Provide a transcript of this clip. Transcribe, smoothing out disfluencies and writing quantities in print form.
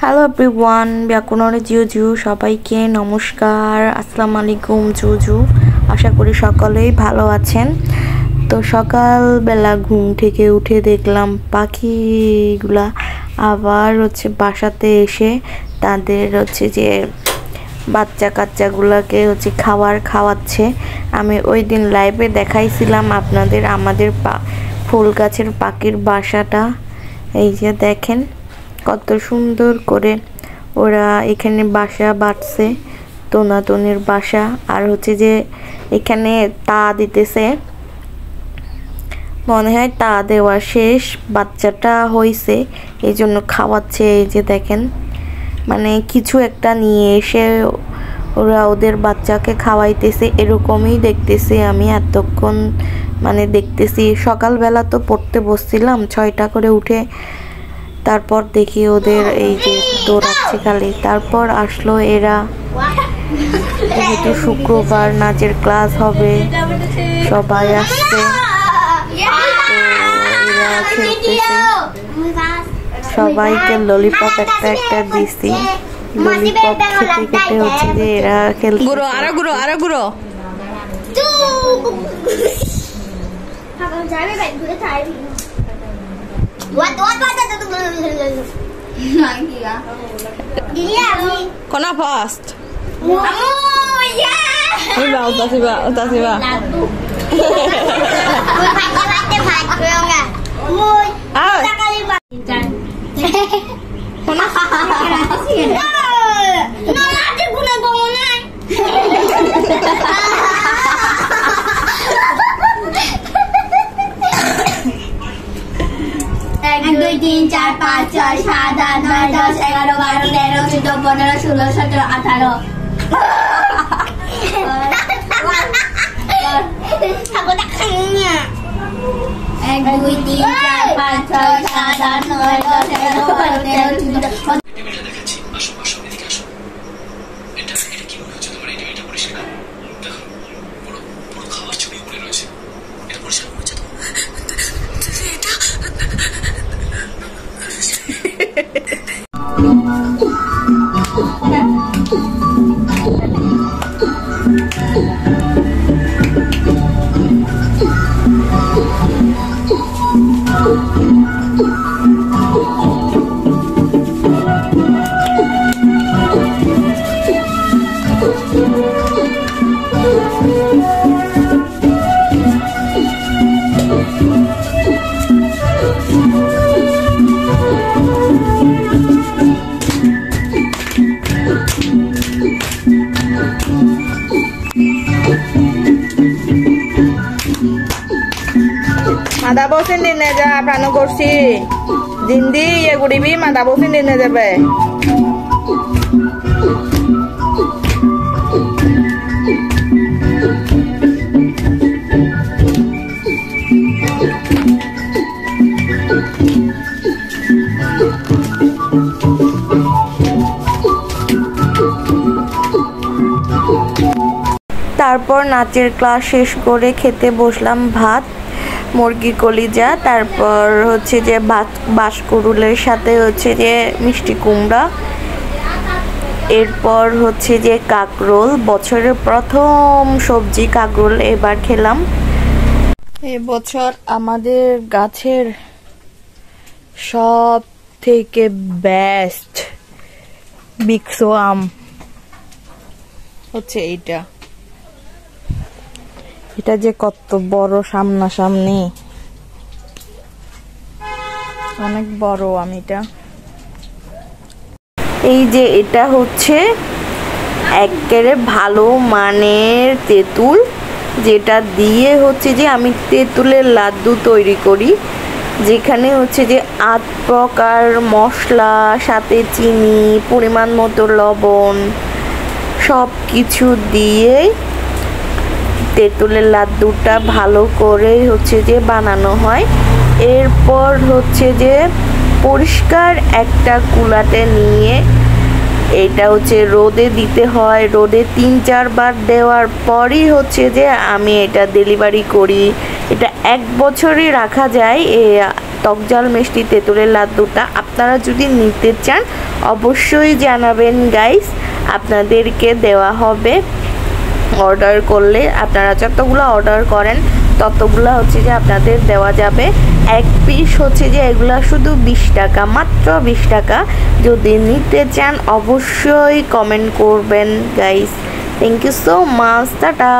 Hello everyone, ব্যাকরণে জিউজু সবাইকে নমস্কার, আসসালামু আলাইকুম জুজু। আশা করি সকলেই ভালো আছেন। তো সকালবেলা ঘুম থেকে উঠে দেখলাম পাখিগুলা আবার বাসাতে এসে তাদের যে বাচ্চা কাচ্চাগুলোকে খাওয়াচ্ছে। আমি ওই দিন লাইভে দেখাইছিলাম আপনাদের আমাদের ফুল গাছের পাখির বাসাটা। এই যে দেখেন কত সুন্দর করে ওরা এখানে বাসা বাঁধছে, তোনাতনির বাসা। আর যে এখানে তা দিতেছে, মনে হয় তা দেওয়া শেষ, বাচ্চাটা হইছে এই জন্য খাওয়াচ্ছে। এই যে দেখেন মানে কিছু একটা নিয়ে এসে ওরা ওদের বাচ্চাকে খাওয়াইতেছে, এরকমই দেখতেছি আমি এতক্ষণ। মানে দেখতেছি সকালবেলা তো পড়তে বসছিলাম 6টা করে উঠে, তারপর দেখি ওদের এই যে দৌড়াচ্ছে খালি। তারপর আসলো এরা, যেহেতু শুক্রবার নাচের ক্লাস হবে, সবাই আসছে, এরা খেলতেছে। সবাইকে ললিপপ একটা একটা দিছি, ললিপপ খেতে খেতে যে এরা খেলছে। Kona fast. Tasiba. এক দুই তিন চার পাঁচ ছয় সাত আট নয় 10 11 12 13 14 15 16 17 18 এক দুই তিন চার পাঁচ ছয় সাত আট নয় 10 11 12 13 14 Mada bosin din aja prano kursi. Dindi ya guribi mada bosin din aja be. তারপর নাচের ক্লাস শেষ করে খেতে বসলাম ভাত, মুরগির কলিজা, তারপর যে বাঁশকুড়ুলের সাথে যে মিষ্টি কুমড়া, এরপর যে কাকরোল। বছরের প্রথম সবজি কাকরোল এবার খেলাম। এবছর আমাদের গাছের সব থেকে বেস্ট বিক্সো আম এটা যে কত বড়, সামনাসামনি অনেক বড় আমিটা। এই যে এটা একেবারে ভালো মানের তেঁতুল, যেটা দিয়ে যে আমি তেঁতুলের লাড্ডু তৈরি করি, যেখানে যে 8 প্রকার মশলা, সাথে চিনি, পরিমাণ মতো লবণ, সব কিছু দিয়ে তেঁতুলের লাড্ডুটা ভালো করে বানানো হয়। এরপর যে পরিষ্কার একটা কুলাতে নিয়ে এটা রোদে দিতে হয়। রোদে 3-4 বার দেওয়ার পরই যে আমি এটা ডেলিভারি করি। এটা 1 বছরই রাখা যায়। টকঝাল মিষ্টি তেঁতুলের লাড্ডুটা আপনারা যদি নিতে চান অবশ্যই জানাবেন গাইস, আপনাদেরকে দেওয়া হবে। অর্ডার করলে আপনারা যতগুলো অর্ডার করেন ততগুলো হচ্ছে যে আপনাদের দেওয়া যাবে। এক পিস হচ্ছে যে এগুলা শুধু 20 টাকা, মাত্র 20 টাকা। যদি নিতে চান অবশ্যই কমেন্ট করবেন guys. Thank you so much, tata.